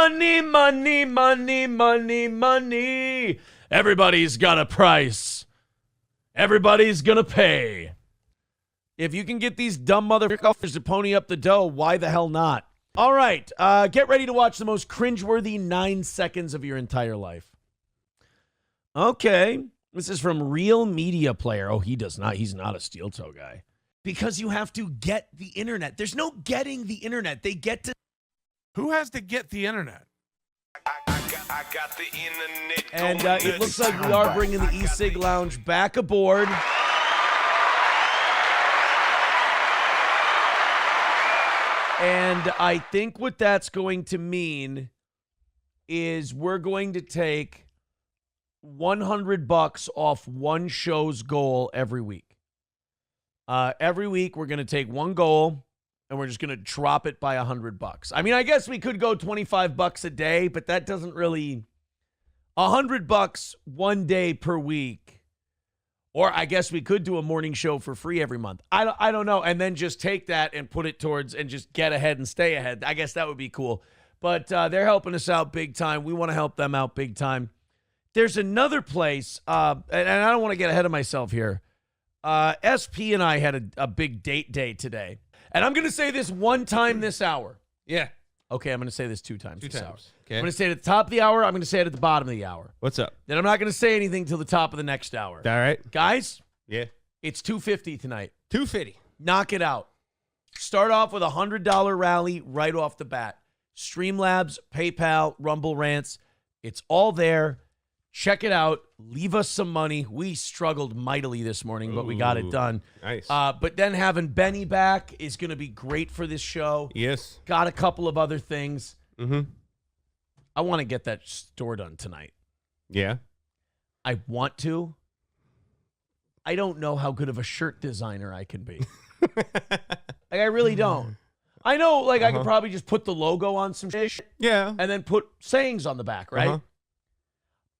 Money, money, money, money, money. Everybody's got a price. Everybody's going to pay. If you can get these dumb motherfuckers to pony up the dough, why the hell not? All right, get ready to watch the most cringeworthy 9 seconds of your entire life. Okay, this is from Real Media Player. Oh, he's not a steel toe guy. Because you have to get the internet. There's no getting the internet. They get to... Who has to get the internet? I got the internet. And it looks like we are bringing the e-cig lounge back aboard. And I think what that's going to mean is we're going to take $100 off one show's goal every week. Every week we're going to take one goal and we're just going to drop it by $100. I mean, I guess we could go $25 a day, but that doesn't really... $100 one day per week. Or I guess we could do a morning show for free every month. I don't know. And then just take that and put it towards and just get ahead and stay ahead. I guess that would be cool. But they're helping us out big time. We want to help them out big time. There's another place, and I don't want to get ahead of myself here. SP and I had a big date day today. And I'm going to say this one time this hour. Yeah. Okay, I'm going to say this two times this hour. Okay. I'm going to say it at the top of the hour. I'm going to say it at the bottom of the hour. What's up? Then I'm not going to say anything till the top of the next hour. All right. Guys, Yeah. it's $250 tonight. $250. Knock it out. Start off with a $100 rally right off the bat. Streamlabs, PayPal, Rumble Rants. It's all there. Check it out. Leave us some money. We struggled mightily this morning, but we got it done. Nice. But then having Benny back is going to be great for this show. Yes. Got a couple of other things. Mm-hmm. I want to get that store done tonight. Yeah. I want to. I don't know how good of a shirt designer I can be. I really don't. I know, I could probably just put the logo on some shit. Yeah. And then put sayings on the back, right?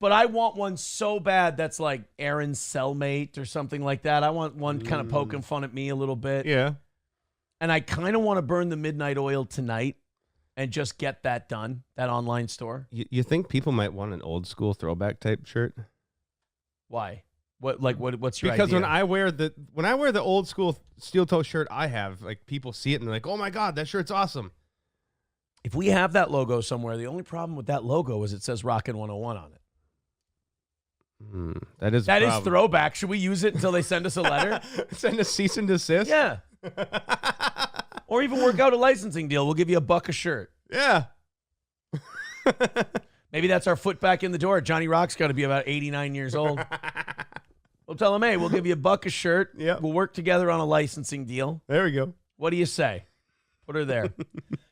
But I want one so bad that's like Aaron's cellmate or something like that. I want one kind of poking fun at me a little bit. Yeah. And I kind of want to burn the midnight oil tonight and just get that done, that online store. You think people might want an old school throwback type shirt? Why? What's your because idea? when I wear the old school steel toe shirt I have, people see it and they're like, "Oh my god, that shirt's awesome." If we have that logo somewhere, the only problem with that logo is it says Rockin' 101 on it. That is throwback. Should we use it until they send us a letter? Send a cease and desist? Yeah. Or even work out a licensing deal. We'll give you $1 a shirt. Yeah. Maybe that's our foot back in the door. Johnny Rock's got to be about 89 years old. We'll tell him, hey, we'll give you $1 a shirt. Yep. We'll work together on a licensing deal. There we go. What do you say? Put her there.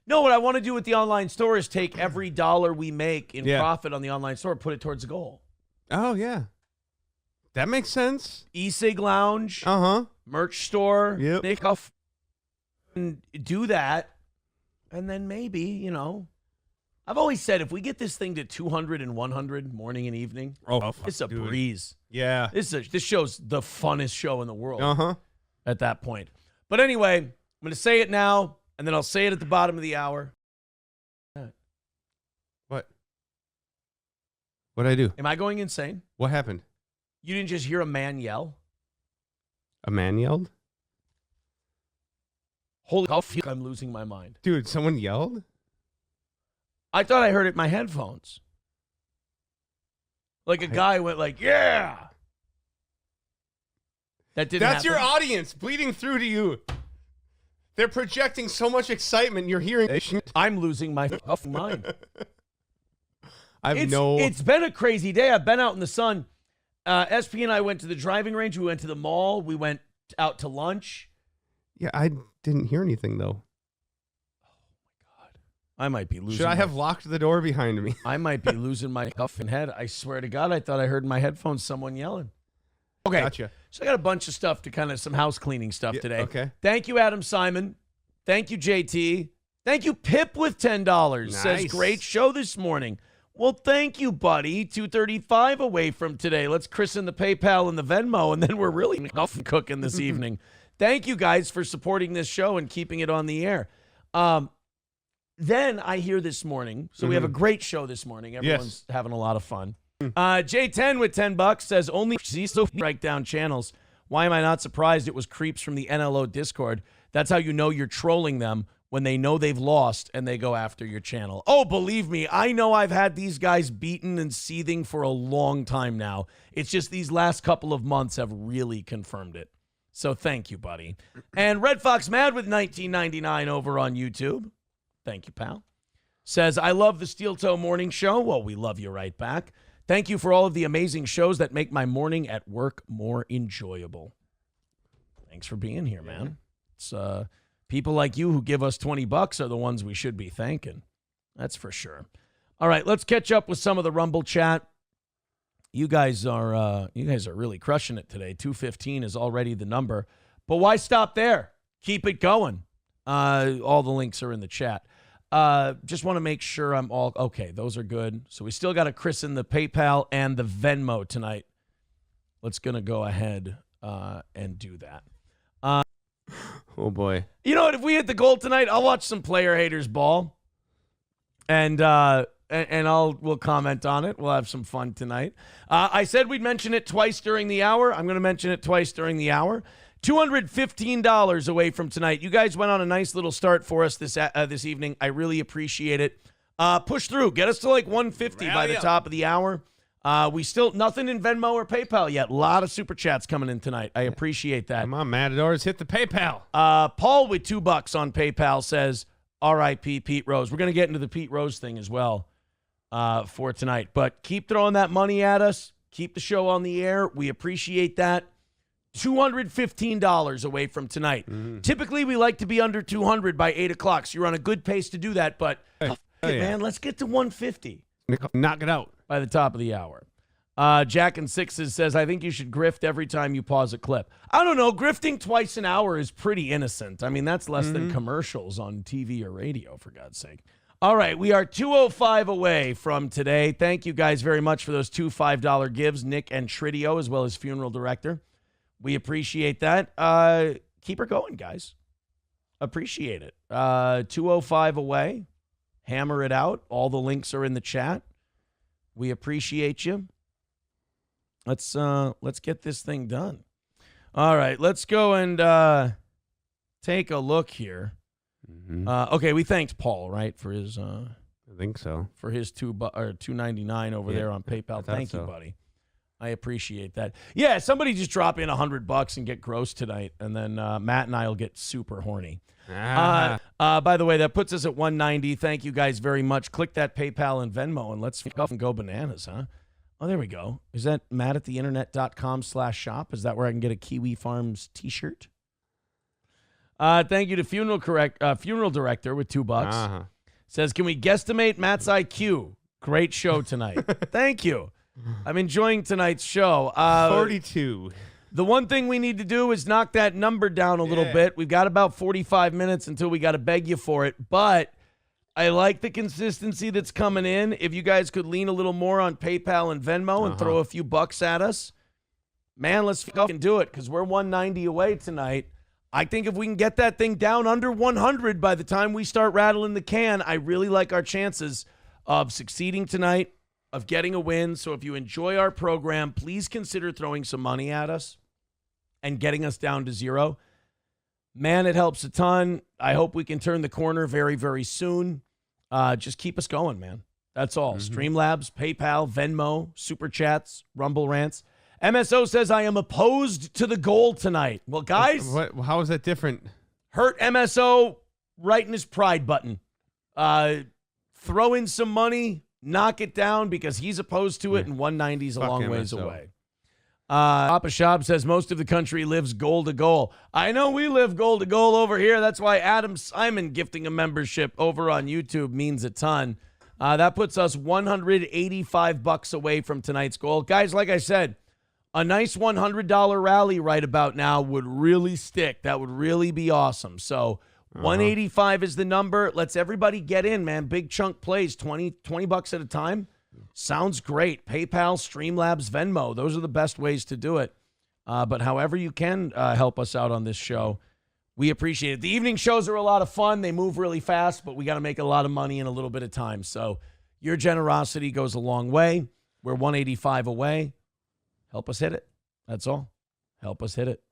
No, what I want to do with the online store is take every dollar we make in profit on the online store, put it towards the goal. Oh, yeah. That makes sense. E-cig lounge. Merch store. Yep. Nick off and do that. And then maybe, I've always said if we get this thing to 200 and 100 morning and evening, it's a breeze. Yeah. This show's the funnest show in the world at that point. But anyway, I'm going to say it now, and then I'll say it at the bottom of the hour. What? What'd I do? Am I going insane? What happened? You didn't just hear a man yell? A man yelled? Holy cow, I'm losing my mind. Dude, someone yelled? I thought I heard it in my headphones. Like a guy went yeah! That didn't That's happen. your audience bleeding through to you. They're projecting so much excitement. You're hearing... I'm losing my fucking mind. It's been a crazy day. I've been out in the sun. SP and I went to the driving range. We went to the mall. We went out to lunch. Yeah, I didn't hear anything, though. I might be losing. Should I have locked the door behind me? I might be losing my cuffing head. I swear to God, I thought I heard in my headphones someone yelling. Okay. Gotcha. So I got a bunch of stuff some house cleaning stuff today. Okay. Thank you, Adam Simon. Thank you, JT. Thank you, Pip with $10. Nice. Says, great show this morning. Well, thank you, buddy. 2:35 away from today. Let's christen the PayPal and the Venmo, and then we're really cooking this evening. Thank you guys for supporting this show and keeping it on the air. Then I hear this morning, so we have a great show this morning. Everyone's having a lot of fun. J10 with $10 says, only strike down channels. Why am I not surprised it was creeps from the NLO Discord? That's how you know you're trolling them, when they know they've lost and they go after your channel. Oh, believe me, I know I've had these guys beaten and seething for a long time now. It's just these last couple of months have really confirmed it. So thank you, buddy. And Red Fox Mad with $19.99 over on YouTube. Thank you, pal. Says, I love the Steel Toe Morning Show. Well, we love you right back. Thank you for all of the amazing shows that make my morning at work more enjoyable. Thanks for being here, man. It's people like you who give us $20 are the ones we should be thanking. That's for sure. All right, let's catch up with some of the Rumble chat. You guys are really crushing it today. 215 is already the number. But why stop there? Keep it going. All the links are in the chat. Just want to make sure I'm all okay. Those are good. So we still got to christen the PayPal and the Venmo tonight. Let's gonna go ahead and do that. Oh boy. You know what? If we hit the goal tonight, I'll watch some player haters ball, and we'll comment on it. We'll have some fun tonight. I said we'd mention it twice during the hour. I'm going to mention it twice during the hour. $215 away from tonight. You guys went on a nice little start for us this evening. I really appreciate it. Push through. Get us to like 150 by the top of the hour. We still nothing in Venmo or PayPal yet. A lot of super chats coming in tonight. I appreciate that. Come on, Matadors, hit the PayPal. Paul with $2 on PayPal says, R.I.P. Pete Rose. We're going to get into the Pete Rose thing as well for tonight. But keep throwing that money at us. Keep the show on the air. We appreciate that. $215 away from tonight. Typically, we like to be under 200 by 8 o'clock, so you're on a good pace to do that. But, man, let's get to 150. Knock it out. By the top of the hour. Jack and Sixes says, I think you should grift every time you pause a clip. I don't know. Grifting twice an hour is pretty innocent. I mean, that's less than commercials on TV or radio, for God's sake. All right, we are 205 away from today. Thank you guys very much for those two $5 gives, Nick and Tridio, as well as Funeral Director. We appreciate that. Keep her going, guys. Appreciate it. 205 away. Hammer it out. All the links are in the chat. We appreciate you. Let's get this thing done. All right, let's go and take a look here. Okay, we thanked Paul, right, for his I think so. For his $2.99 over there on PayPal. Thank you, buddy. I appreciate that. Yeah, somebody just drop in $100 and get gross tonight, and then Matt and I will get super horny. By the way, that puts us at 190. Thank you guys very much. Click that PayPal and Venmo, and let's off and go bananas, huh? Oh, there we go. Is that mattatheinternet.com/shop? Is that where I can get a Kiwi Farms t-shirt? Thank you to Funeral Director with $2. Says, can we guesstimate Matt's IQ? Great show tonight. Thank you. I'm enjoying tonight's show. 42. The one thing we need to do is knock that number down a little bit. We've got about 45 minutes until we got to beg you for it. But I like the consistency that's coming in. If you guys could lean a little more on PayPal and Venmo and throw a few bucks at us, man, let's fucking do it because we're 190 away tonight. I think if we can get that thing down under 100 by the time we start rattling the can, I really like our chances of succeeding tonight, of getting a win. So if you enjoy our program, please consider throwing some money at us and getting us down to zero. Man, it helps a ton. I hope we can turn the corner very, very soon. Just keep us going, man. That's all. Streamlabs, PayPal, Venmo, Super Chats, Rumble Rants. MSO says, I am opposed to the goal tonight. Well, guys. How is that different? Hurt MSO right in his pride button. Throw in some money, knock it down because he's opposed to it, and 190 is a long ways away. Papa Shop says most of the country lives goal to goal. I know we live goal to goal over here. That's why Adam Simon gifting a membership over on YouTube means a ton. That puts us $185 away from tonight's goal. Guys, like I said, a nice $100 rally right about now would really stick. That would really be awesome. So 185 is the number. Let's everybody get in, man. Big chunk plays, $20 at a time. Sounds great. PayPal, Streamlabs, Venmo. Those are the best ways to do it. But however you can help us out on this show, We appreciate it. The evening shows are a lot of fun. They move really fast, but we got to make a lot of money in a little bit of time. So your generosity goes a long way. We're 185 away. Help us hit it. That's all. Help us hit it.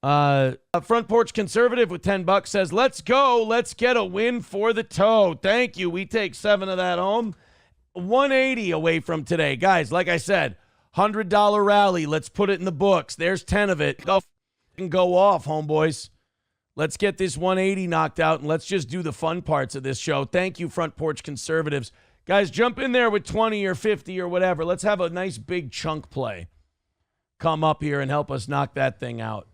Front Porch Conservative with $10 says, let's go. Let's get a win for the toe. Thank you. We take 7 of that home. 180 away from today. Guys, like I said, $100 rally. Let's put it in the books. There's 10 of it. Go off, homeboys. Let's get this 180 knocked out, and let's just do the fun parts of this show. Thank you, Front Porch Conservatives. Guys, jump in there with 20 or 50 or whatever. Let's have a nice big chunk play. Come up here and help us knock that thing out.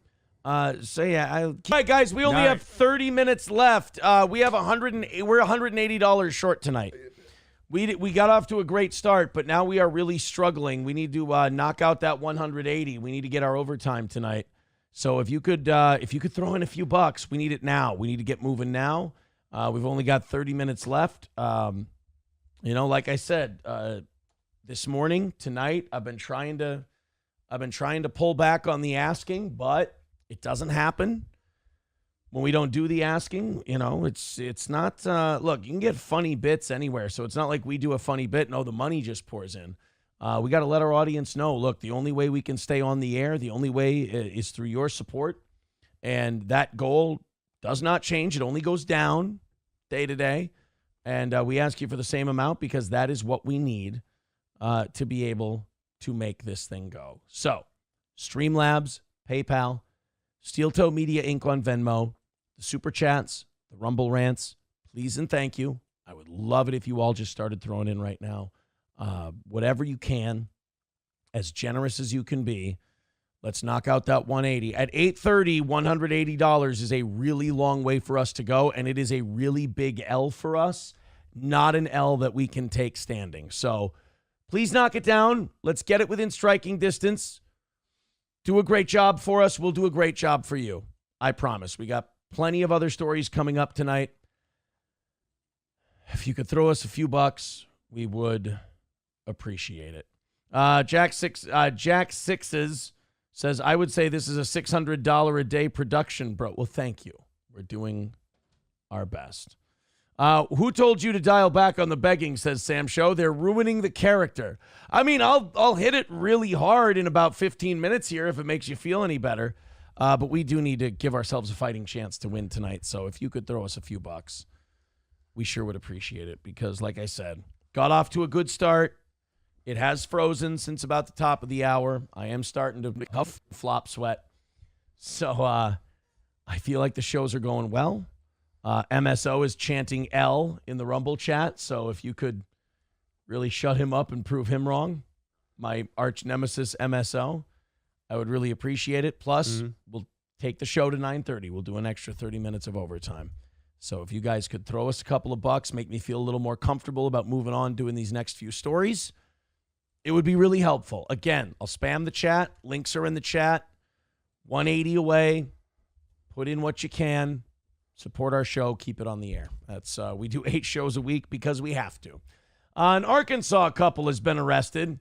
All right, guys, we only have 30 minutes left. We have we're $180 short tonight. We got off to a great start, but now we are really struggling. We need to knock out that 180. We need to get our overtime tonight. So if you could throw in a few bucks, we need it now. We need to get moving now. We've only got 30 minutes left. Like I said, this morning, tonight, I've been trying to pull back on the asking, but it doesn't happen when we don't do the asking. It's not. Look, you can get funny bits anywhere, so it's not like we do a funny bit. No, the money just pours in. We got to let our audience know, look, the only way we can stay on the air, the only way is through your support. And that goal does not change. It only goes down day to day. And we ask you for the same amount because that is what we need to be able to make this thing go. So, Streamlabs, PayPal, Steel Toe Media Inc. on Venmo, the Super Chats, the Rumble Rants, please and thank you. I would love it if you all just started throwing in right now. Whatever you can, as generous as you can be. Let's knock out that 180. At 8:30, $180 is a really long way for us to go, and it is a really big L for us, not an L that we can take standing. So please knock it down. Let's get it within striking distance. Do a great job for us. We'll do a great job for you. I promise. We got plenty of other stories coming up tonight. If you could throw us a few bucks, we would appreciate it. Jack Sixes says, I would say this is a $600 a day production, bro. Well, thank you. We're doing our best. Who told you to dial back on the begging, says Sam Show. They're ruining the character. I mean, I'll hit it really hard in about 15 minutes here if it makes you feel any better. But we do need to give ourselves a fighting chance to win tonight. So if you could throw us a few bucks, we sure would appreciate it. Because like I said, got off to a good start. It has frozen since about the top of the hour. I am starting to huff, flop, sweat. So I feel like the shows are going well. MSO is chanting L in the Rumble chat. So if you could really shut him up and prove him wrong, my arch nemesis MSO, I would really appreciate it. Plus, we'll take the show to 9:30. We'll do an extra 30 minutes of overtime. So if you guys could throw us a couple of bucks, make me feel a little more comfortable about moving on, doing these next few stories, it would be really helpful. Again, I'll spam the chat. Links are in the chat. 180 away. Put in what you can. Support our show. Keep it on the air. That's we do 8 shows a week because we have to. An Arkansas couple has been arrested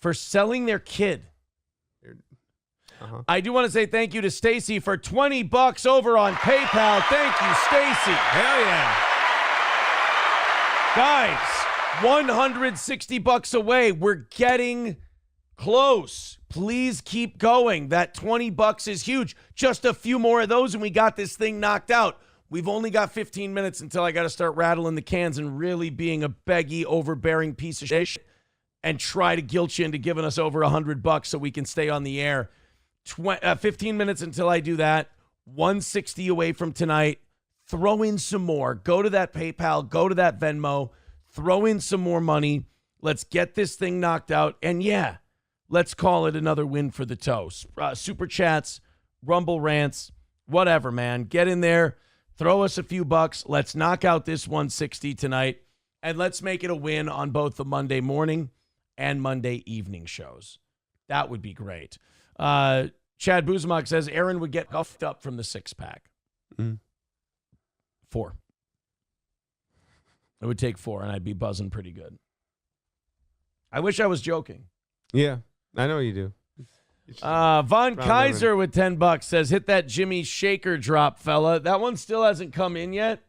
for selling their kid. I do want to say thank you to Stacy for $20 over on PayPal. Thank you, Stacy. Hell yeah. Guys, $160 away. We're getting close. Please keep going. That $20 is huge. Just a few more of those and we got this thing knocked out. We've only got 15 minutes until I got to start rattling the cans and really being a beggy, overbearing piece of shit and try to guilt you into giving us over $100 so we can stay on the air. 15 minutes until I do that. 160 away from tonight. Throw in some more. Go to that PayPal. Go to that Venmo. Throw in some more money. Let's get this thing knocked out. And yeah, let's call it another win for the toes. Super chats, Rumble rants, whatever, man. Get in there. Throw us a few bucks. Let's knock out this 160 tonight. And let's make it a win on both the Monday morning and Monday evening shows. That would be great. Chad Buzmak says Aaron would get puffed up from the 6-pack. 4. It would take 4, and I'd be buzzing pretty good. I wish I was joking. Yeah, I know you do. Von Round Kaiser with $10 says, hit that Jimmy Shaker drop, fella. That one still hasn't come in yet,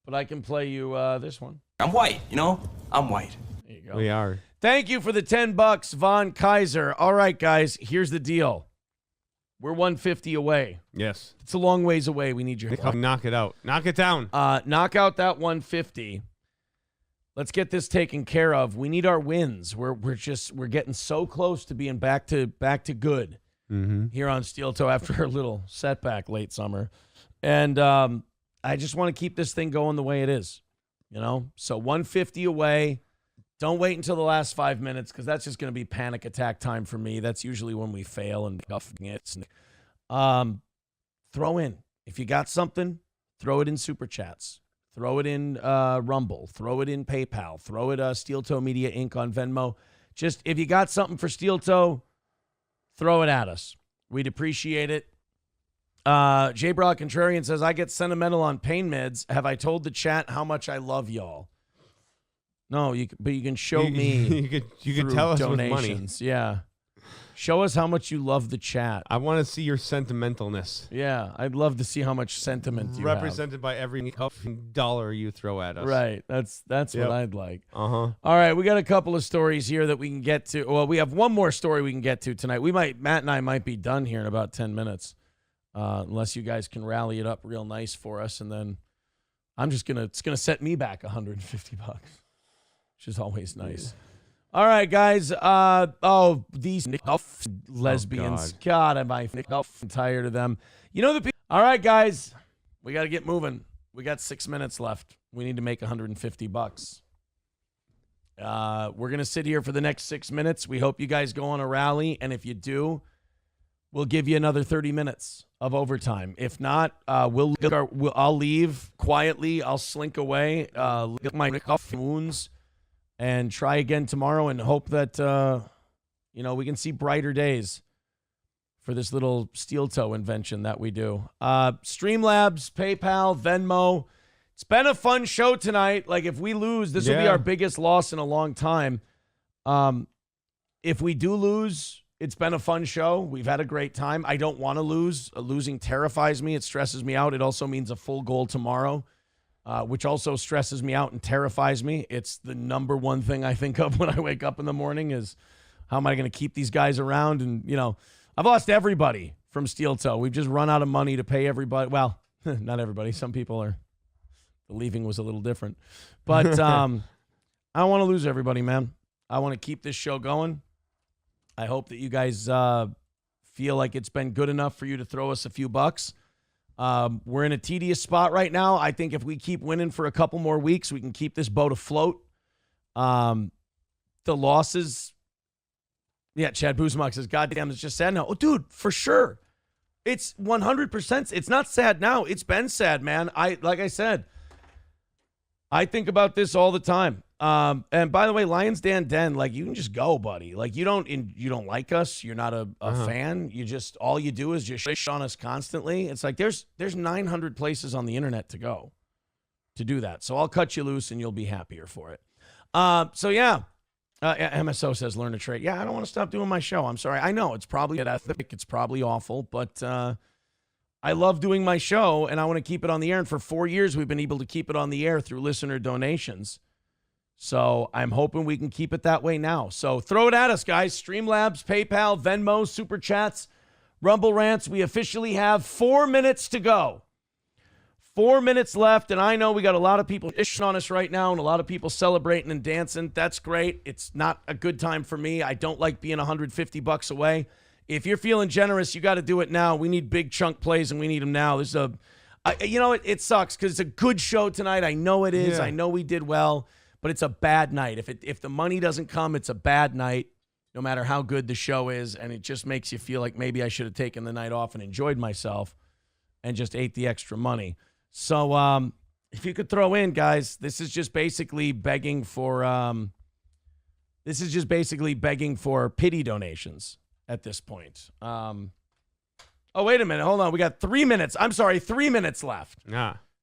but I can play you this one. I'm white, you know? I'm white. There you go. We are. Thank you for the $10, Von Kaiser. All right, guys, here's the deal. We're 150 away. Yes. It's a long ways away. We need your help. Knock it out. Knock it down. Knock out that 150. Let's get this taken care of. We need our wins. We're getting so close to being back to good here on Steel Toe after a little setback late summer. And I just want to keep this thing going the way it is. You know? So 150 away. Don't wait until the last 5 minutes because that's just going to be panic attack time for me. That's usually when we fail and it. Throw in. If you got something, throw it in Super Chats. Throw it in Rumble. Throw it in PayPal. Throw it Steel Toe Media Inc. on Venmo. Just if you got something for Steel Toe, throw it at us. We'd appreciate it. J. Brock Contrarian says, I get sentimental on pain meds. Have I told the chat how much I love y'all? No, but you can show me. you could tell us donations. with money. Yeah. Show us how much you love the chat. I want to see your sentimentalness. Yeah, I'd love to see how much sentiment you represented by every dollar you throw at us. Right. That's what I'd like. Uh-huh. All right, we got a couple of stories here that we can get to. Well, we have one more story we can get to tonight. Matt and I might be done here in about 10 minutes. Unless you guys can rally it up real nice for us, and then it's gonna set me back $150, which is always nice. All right, guys. These lesbians. Oh, God, am I tired of them. You know the people. All right, guys. We got to get moving. We got 6 minutes left. We need to make $150. We're going to sit here for the next 6 minutes. We hope you guys go on a rally, and if you do, we'll give you another 30 minutes of overtime. If not, I'll leave quietly. I'll slink away, lick my wounds, and try again tomorrow and hope that, we can see brighter days for this little steel toe invention that we do. Streamlabs, PayPal, Venmo. It's been a fun show tonight. Like, if we lose, this will be our biggest loss in a long time. If we do lose, it's been a fun show. We've had a great time. I don't want to lose. Losing terrifies me. It stresses me out. It also means a full goal tomorrow. Which also stresses me out and terrifies me. It's the number one thing I think of when I wake up in the morning is how am I going to keep these guys around? And, I've lost everybody from Steel Toe. We've just run out of money to pay everybody. Well, not everybody. Some people the leaving was a little different. But I don't want to lose everybody, man. I want to keep this show going. I hope that you guys feel like it's been good enough for you to throw us a few bucks. We're in a tedious spot right now. I think if we keep winning for a couple more weeks, we can keep this boat afloat. The losses. Yeah, Chad Buzmak says, goddamn, it's just sad now. Oh, dude, for sure. It's 100%. It's not sad now. It's been sad, man. Like I said, I think about this all the time. And by the way, Lions Den, like, you can just go, buddy. Like, you don't like us. You're not a fan. All you do is just shit on us constantly. It's like there's 900 places on the internet to go to do that. So I'll cut you loose and you'll be happier for it. MSO says learn to trade. Yeah, I don't want to stop doing my show. I'm sorry. I know it's probably ethic. It's probably awful, but I love doing my show and I want to keep it on the air. And for 4 years, we've been able to keep it on the air through listener donations. So I'm hoping we can keep it that way now. So throw it at us, guys. Streamlabs, PayPal, Venmo, Super Chats, Rumble Rants. We officially have 4 minutes to go. 4 minutes left, and I know we got a lot of people ishing on us right now and a lot of people celebrating and dancing. That's great. It's not a good time for me. I don't like being $150 away. If you're feeling generous, you got to do it now. We need big chunk plays, and we need them now. It sucks because it's a good show tonight. I know it is. Yeah. I know we did well. But it's a bad night. If the money doesn't come, it's a bad night, no matter how good the show is, and it just makes you feel like maybe I should have taken the night off and enjoyed myself and just ate the extra money. So if you could throw in, guys, this is just basically begging for pity donations at this point. Oh, wait a minute. Hold on. We got 3 minutes. I'm sorry, 3 minutes left.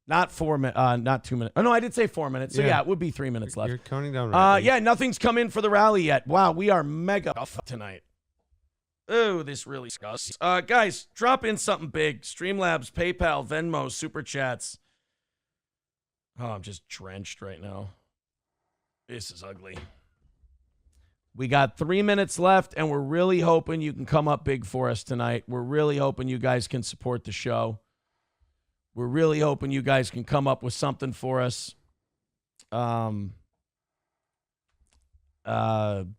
Not 4 minutes. Not 2 minutes. Oh, no, I did say 4 minutes. So, yeah, it would be 3 minutes left. You're counting down right now. Yeah, nothing's come in for the rally yet. Wow, we are mega tonight. Oh, this really sucks. Guys, drop in something big. Streamlabs, PayPal, Venmo, Super Chats. Oh, I'm just drenched right now. This is ugly. We got 3 minutes left, and we're really hoping you can come up big for us tonight. We're really hoping you guys can support the show. We're really hoping you guys can come up with something for us.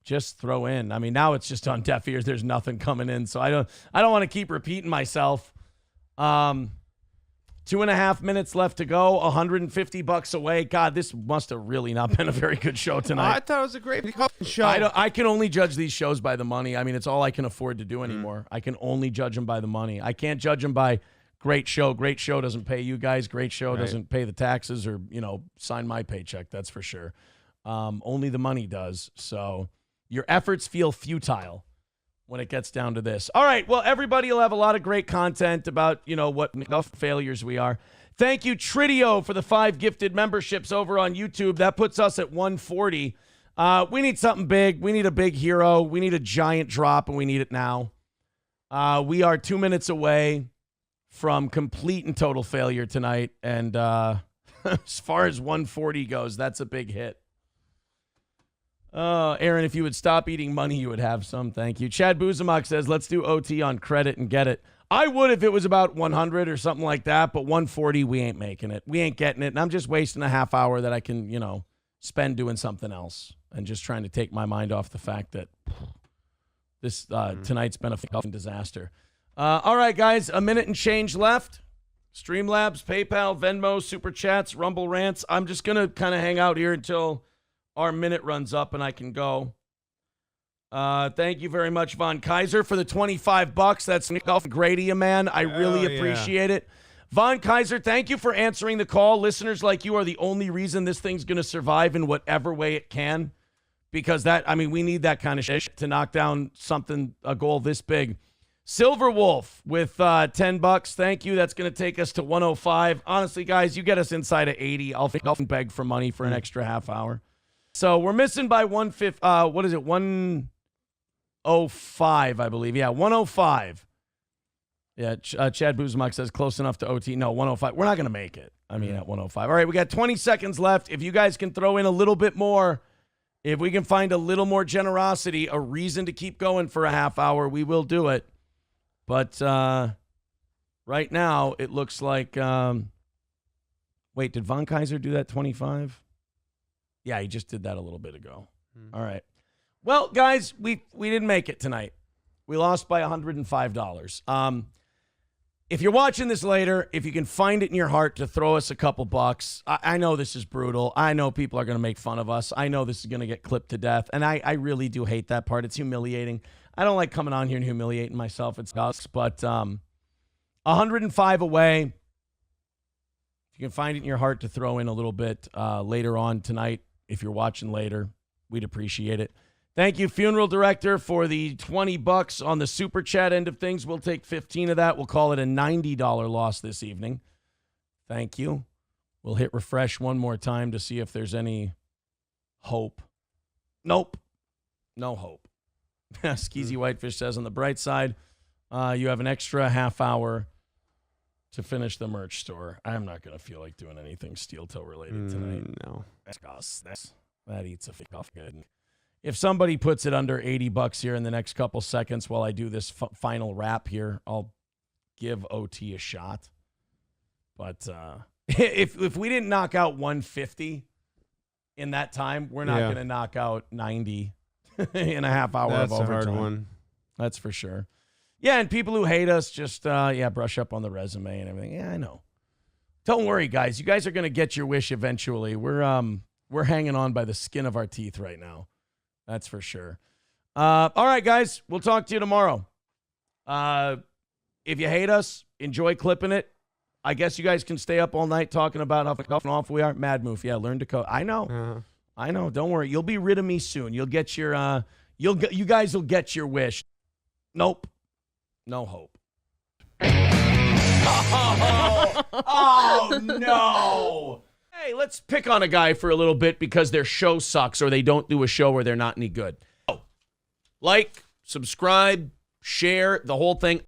Just throw in. I mean, now it's just on deaf ears. There's nothing coming in, so I don't want to keep repeating myself. 2.5 minutes left to go. $150 away. God, this must have really not been a very good show tonight. I thought it was a great show. I can only judge these shows by the money. I mean, it's all I can afford to do anymore. I can only judge them by the money. I can't judge them by great show. Great show doesn't pay you guys. Great show doesn't pay the taxes or, sign my paycheck. That's for sure. Only the money does. So your efforts feel futile when it gets down to this. All right. Well, everybody will have a lot of great content about, what failures we are. Thank you, Tridio, for the 5 gifted memberships over on YouTube. That puts us at 140. We need something big. We need a big hero. We need a giant drop, and we need it now. We are 2 minutes away from complete and total failure tonight. And as far as 140 goes, that's a big hit. Aaron, if you would stop eating money, you would have some. Thank you. Chad Buzamok says, let's do OT on credit and get it. I would if it was about 100 or something like that, but 140, we ain't making it. We ain't getting it, and I'm just wasting a half hour that I can, spend doing something else and just trying to take my mind off the fact that this tonight's been a fucking disaster. All right, guys, a minute and change left. Streamlabs, PayPal, Venmo, Super Chats, Rumble Rants. I'm just going to kind of hang out here until our minute runs up and I can go. Thank you very much, Von Kaiser, for the $25. That's great of you, man. I really appreciate it. Von Kaiser, thank you for answering the call. Listeners like you are the only reason this thing's going to survive in whatever way it can. Because we need that kind of shit to knock down a goal this big. Silver Wolf with $10. Thank you. That's going to take us to 105. Honestly, guys, you get us inside of 80. I'll beg for money for an extra half hour. So we're missing by 150. What is it? 105, I believe. Yeah, 105. Yeah, Chad Buzmak says close enough to OT. No, 105. We're not going to make it. At 105. All right, we got 20 seconds left. If you guys can throw in a little bit more, if we can find a little more generosity, a reason to keep going for a half hour, we will do it. But right now, it looks like... wait, did Von Kaiser do that 25? Yeah, he just did that a little bit ago. All right. Well, guys, we didn't make it tonight. We lost by $105. If you're watching this later, if you can find it in your heart to throw us a couple bucks, I know this is brutal. I know people are going to make fun of us. I know this is going to get clipped to death, and I really do hate that part. It's humiliating. I don't like coming on here and humiliating myself. It's us, but 105 away. If you can find it in your heart to throw in a little bit later on tonight, if you're watching later, we'd appreciate it. Thank you, Funeral Director, for the $20 on the Super Chat end of things. We'll take 15 of that. We'll call it a $90 loss this evening. Thank you. We'll hit refresh one more time to see if there's any hope. Nope. No hope. Skeezy Whitefish says on the bright side, you have an extra half hour to finish the merch store. I'm not going to feel like doing anything steel toe related tonight. No. That eats a off good. If somebody puts it under $80 here in the next couple seconds while I do this final wrap here, I'll give OT a shot. But if we didn't knock out 150 in that time, we're not going to knock out 90 in a half hour of overtime. That's a hard one. That's for sure. Yeah, and people who hate us just, brush up on the resume and everything. Yeah, I know. Don't worry, guys. You guys are going to get your wish eventually. We're hanging on by the skin of our teeth right now. That's for sure. All right, guys. We'll talk to you tomorrow. If you hate us, enjoy clipping it. I guess you guys can stay up all night talking about how off we are. Mad Moof, yeah, learn to code. I know. I know. Don't worry. You'll be rid of me soon. You'll get your, you guys will get your wish. Nope. No hope. Oh, no. Hey, let's pick on a guy for a little bit because their show sucks or they don't do a show where they're not any good. Like, subscribe, share the whole thing.